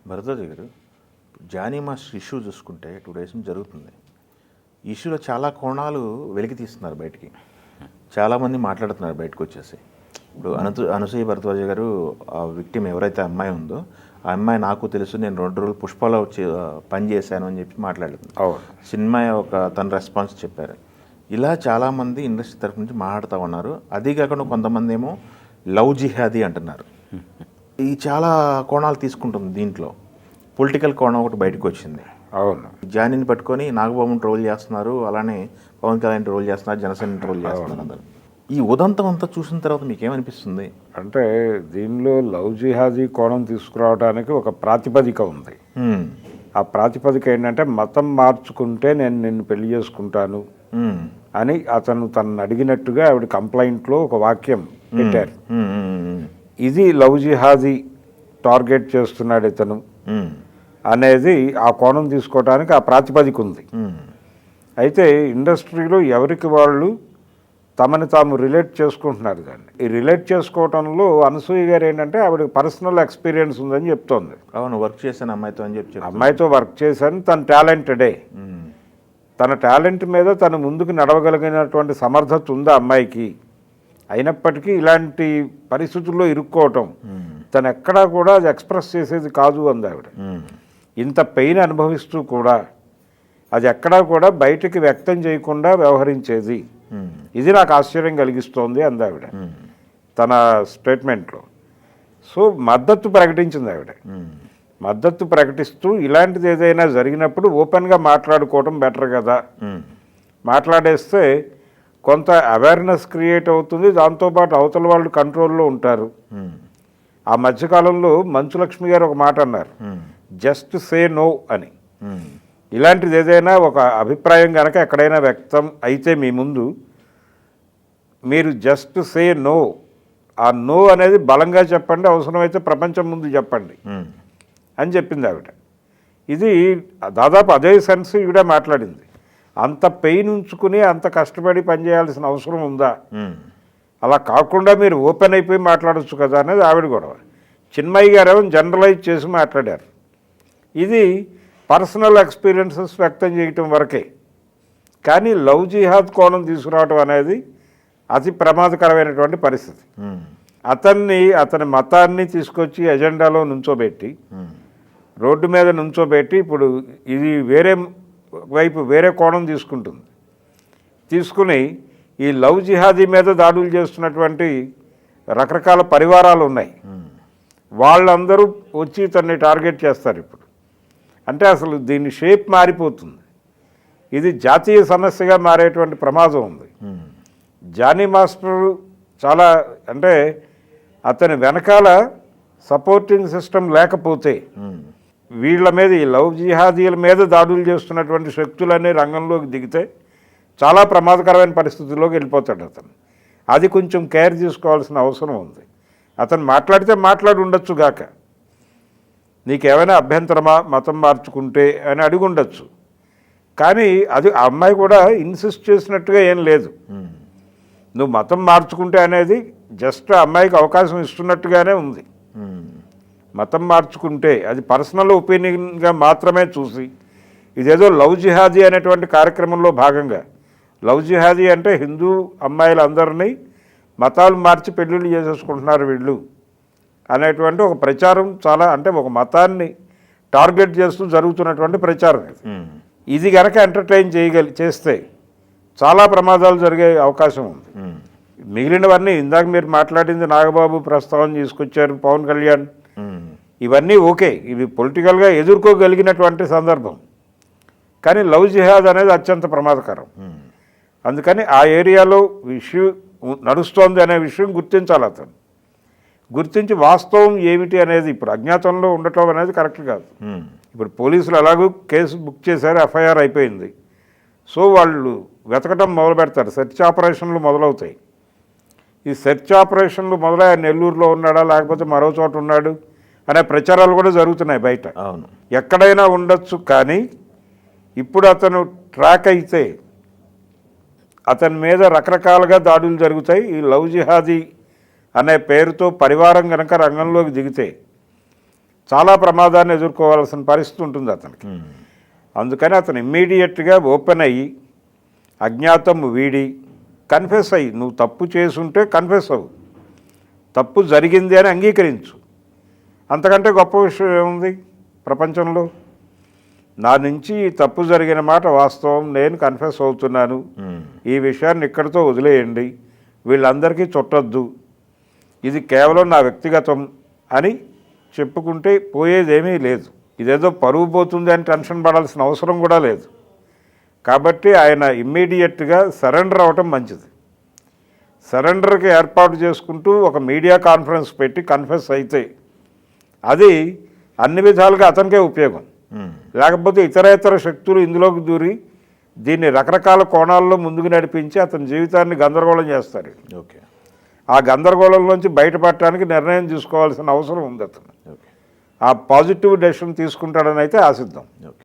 భరద్వాజ్ గారు, Johnny master issue చూసుకుంటే 2 days నుంచి జరుగుతుంది. ఈ ఇష్యూలో చాలా కోణాలు వెలికి తీస్తున్నారు బయటికి. చాలామంది మాట్లాడుతున్నారు బయటకు వచ్చేసి. ఇప్పుడు అనసూయ భరద్వాజ్ గారు ఆ విక్టిమ్ ఎవరైతే అమ్మాయి ఉందో ఆ అమ్మాయి నాకు తెలుసు, నేను 2 రోజులు పుష్పలో వచ్చి పని చేశాను అని చెప్పి మాట్లాడుతుంది. సినిమా తన రెస్పాన్స్ చెప్పారు. ఇలా చాలామంది ఇండస్ట్రీ తరఫు నుంచి మాట్లాడుతూ ఉన్నారు. అది కాకుండా కొంతమంది ఏమో లవ్ జిహాదీ అంటున్నారు. ఈ చాలా కోణాలు తీసుకుంటుంది. దీంట్లో పొలిటికల్ కోణం ఒకటి బయటకు వచ్చింది. అవును, జానీని పట్టుకొని నాగబాబుని ట్రోల్ చేస్తున్నారు, అలానే పవన్ కళ్యాణ్ ట్రోల్ చేస్తున్నారు, జనసేన ట్రోల్ చేస్తున్నారు అందరు. ఈ ఉదంతం అంతా చూసిన తర్వాత మీకు ఏమనిపిస్తుంది? అంటే దీనిలో లవ్ జిహాదీ కోణం తీసుకురావడానికి ఒక ప్రాతిపదిక ఉంది. ఆ ప్రాతిపదిక ఏంటంటే మతం మార్చుకుంటే నేను నిన్ను పెళ్లి చేసుకుంటాను అని అతను తనను అడిగినట్టుగా ఆవిడ కంప్లైంట్లో ఒక వాక్యం పెట్టారు. ఇది లవ్ జిహాదీ టార్గెట్ చేస్తున్నాడు ఇతను అనేది ఆ కోణం తీసుకోవడానికి ఆ ప్రాతిపదిక ఉంది. అయితే ఇండస్ట్రీలో ఎవరికి వాళ్ళు తమని తాము రిలేట్ చేసుకుంటున్నారు. దాన్ని ఈ రిలేట్ చేసుకోవటంలో అనసూయ గారు ఏంటంటే ఆవిడకి పర్సనల్ ఎక్స్పీరియన్స్ ఉందని చెప్తోంది. అవును, వర్క్ చేశాను అమ్మాయితో అని చెప్పి. అమ్మాయితో వర్క్ చేశాను, తన టాలెంటెడే, తన టాలెంట్ మీద తను ముందుకు నడవగలిగినటువంటి సమర్థత ఉందా అమ్మాయికి. అయినప్పటికీ ఇలాంటి పరిస్థితుల్లో ఇరుక్కోవటం తను ఎక్కడా కూడా అది ఎక్స్ప్రెస్ చేసేది కాదు అంది ఆవిడ. ఇంత పెయిన్ అనుభవిస్తూ కూడా అది ఎక్కడా కూడా బయటికి వ్యక్తం చేయకుండా వ్యవహరించేది. ఇది నాకు ఆశ్చర్యం కలిగిస్తోంది అంది ఆవిడ తన స్టేట్మెంట్లో. సో మద్దతు ప్రకటించింది ఆవిడ. మద్దతు ప్రకటిస్తూ ఇలాంటిది ఏదైనా జరిగినప్పుడు ఓపెన్గా మాట్లాడుకోవడం బెటర్ కదా, మాట్లాడేస్తే కొంత అవేర్నెస్ క్రియేట్ అవుతుంది, దాంతోపాటు అవతల వాళ్ళు కంట్రోల్లో ఉంటారు. ఆ మధ్యకాలంలో మంచు లక్ష్మి గారు ఒక మాట అన్నారు, జస్ట్ సే నో అని. ఇలాంటిది ఏదైనా ఒక అభిప్రాయం కనుక ఎక్కడైనా వ్యక్తం అయితే మీ ముందు మీరు జస్ట్ సే నో, ఆ నో అనేది బలంగా చెప్పండి, అవసరమైతే ప్రపంచం ముందు చెప్పండి అని చెప్పింది ఆవిడ. ఇది దాదాపు అదే సెన్స్ ఈవిడ మాట్లాడింది. అంత పెయిన్ ఉంచుకుని అంత కష్టపడి పనిచేయాల్సిన అవసరం ఉందా, అలా కాకుండా మీరు ఓపెన్ అయిపోయి మాట్లాడచ్చు కదా అనేది ఆవిడ గొడవ. చిన్మయ్య గారు ఏమో జనరలైజ్ చేసి మాట్లాడారు. ఇది పర్సనల్ ఎక్స్పీరియన్సెస్ వ్యక్తం చేయటం వరకే. కానీ లవ్ జిహాద్ కోణం తీసుకురావటం అనేది అతి ప్రమాదకరమైనటువంటి పరిస్థితి. అతని మతాన్ని తీసుకొచ్చి ఎజెండాలో నుంచోబెట్టి, రోడ్డు మీద నుంచోబెట్టి, ఇప్పుడు ఇది వేరే వైపు వేరే కోణం తీసుకుని ఈ లవ్ జిహాదీ మీద దాడులు చేస్తున్నటువంటి రకరకాల పరివారాలు ఉన్నాయి. వాళ్ళందరూ వచ్చి తనని టార్గెట్ చేస్తారు ఇప్పుడు. అంటే అసలు దీని షేప్ మారిపోతుంది. ఇది జాతీయ సమస్యగా మారేటువంటి ప్రమాదం ఉంది. జానీ మాస్టర్ చాలా, అంటే అతని వెనకాల సపోర్టింగ్ సిస్టమ్ లేకపోతే వీళ్ళ మీద, ఈ లవ్ జిహాదీల మీద దాడులు చేస్తున్నటువంటి శక్తులన్నీ రంగంలోకి దిగితే చాలా ప్రమాదకరమైన పరిస్థితుల్లోకి వెళ్ళిపోతాడు అతను. అది కొంచెం కేర్ తీసుకోవాల్సిన అవసరం ఉంది. అతను మాట్లాడితే మాట్లాడి ఉండొచ్చు గాక, నీకేమైనా అభ్యంతరమా మతం మార్చుకుంటే అని అడిగి ఉండొచ్చు. కానీ అది ఆ అమ్మాయి కూడా ఇన్సిస్ట్ చేసినట్టుగా ఏం లేదు. నువ్వు మతం మార్చుకుంటే అనేది జస్ట్ అమ్మాయికి అవకాశం ఇస్తున్నట్టుగానే ఉంది. మతం మార్చుకుంటే అది పర్సనల్ ఒపీనియన్గా మాత్రమే చూసి, ఇదేదో లవ్ జిహాదీ అనేటువంటి కార్యక్రమంలో భాగంగా, లవ్ జిహాదీ అంటే హిందూ అమ్మాయిలందరినీ మతాలు మార్చి పెళ్ళిళ్ళు చేసేసుకుంటున్నారు వీళ్ళు అనేటువంటి ఒక ప్రచారం, చాలా అంటే ఒక మతాన్ని టార్గెట్ చేస్తూ జరుగుతున్నటువంటి ప్రచారం ఇది కనుక ఎంటర్టైన్ చేస్తే చాలా ప్రమాదాలు జరిగే అవకాశం ఉంది. మిగిలినవన్నీ ఇందాక మీరు మాట్లాడింది, నాగబాబు ప్రస్తావన తీసుకొచ్చారు, పవన్ కళ్యాణ్, ఇవన్నీ ఓకే, ఇవి పొలిటికల్గా ఎదుర్కోగలిగినటువంటి సందర్భం. కానీ లవ్ జిహాద్ అనేది అత్యంత ప్రమాదకరం. అందుకని ఆ ఏరియాలో ఇష్యూ నడుస్తోంది అనే విషయం గుర్తించాలి. అతను గుర్తించి వాస్తవం ఏమిటి అనేది, ఇప్పుడు అజ్ఞాతంలో ఉండటం అనేది కరెక్ట్ కాదు. ఇప్పుడు పోలీసులు ఎలాగూ కేసు బుక్ చేశారు, ఎఫ్ఐఆర్ అయిపోయింది. సో వాళ్ళు వెతకటం మొదలు పెడతారు, సెర్చ్ ఆపరేషన్లు మొదలవుతాయి. ఈ సెర్చ్ ఆపరేషన్లు మొదలై నెల్లూరులో ఉన్నాడా లేకపోతే మరో చోట ఉన్నాడు అనే ప్రచారాలు కూడా జరుగుతున్నాయి బయట. అవును, ఎక్కడైనా ఉండొచ్చు. కానీ ఇప్పుడు అతను ట్రాక్ అయితే అతని మీద రకరకాలుగా దాడులు జరుగుతాయి. ఈ లవ్ జిహాదీ అనే పేరుతో పరివారం కనుక రంగంలోకి దిగితే చాలా ప్రమాదాన్ని ఎదుర్కోవాల్సిన పరిస్థితి ఉంటుంది అతనికి. అందుకని అతను ఇమ్మీడియట్గా ఓపెన్ అయ్యి అజ్ఞాతం వీడి కన్ఫెస్ అయ్యి, నువ్వు తప్పు చేసుంటే కన్ఫెస్ అవ్వు, తప్పు జరిగింది అని అంగీకరించు. అంతకంటే గొప్ప విషయం ఏముంది ప్రపంచంలో? నా నుంచి ఈ తప్పు జరిగిన మాట వాస్తవం, నేను కన్ఫెస్ అవుతున్నాను, ఈ విషయాన్ని ఇక్కడితో వదిలేయండి, వీళ్ళందరికీ చుట్టొద్దు, ఇది కేవలం నా వ్యక్తిగతం అని చెప్పుకుంటే పోయేదేమీ లేదు. ఇదేదో పరువు పోతుంది అని టెన్షన్ పడాల్సిన అవసరం కూడా లేదు. కాబట్టి ఆయన ఇమ్మీడియట్గా సరెండర్ అవ్వటం మంచిది. సరెండర్కి ఏర్పాటు చేసుకుంటూ ఒక మీడియా కాన్ఫరెన్స్ పెట్టి కన్ఫెస్ అయితే అది అన్ని విధాలుగా అతనికే ఉపయోగం. లేకపోతే ఇతర శక్తులు ఇందులోకి దూరి దీన్ని రకరకాల కోణాల్లో ముందుకు నడిపించి అతని జీవితాన్ని గందరగోళం చేస్తారు. ఓకే, ఆ గందరగోళంలోంచి బయటపడటానికి నిర్ణయం తీసుకోవాల్సిన అవసరం ఉంది అతను. ఆ పాజిటివ్ డెసిషన్ తీసుకుంటాడని అయితే ఆశిద్దాం. ఓకే.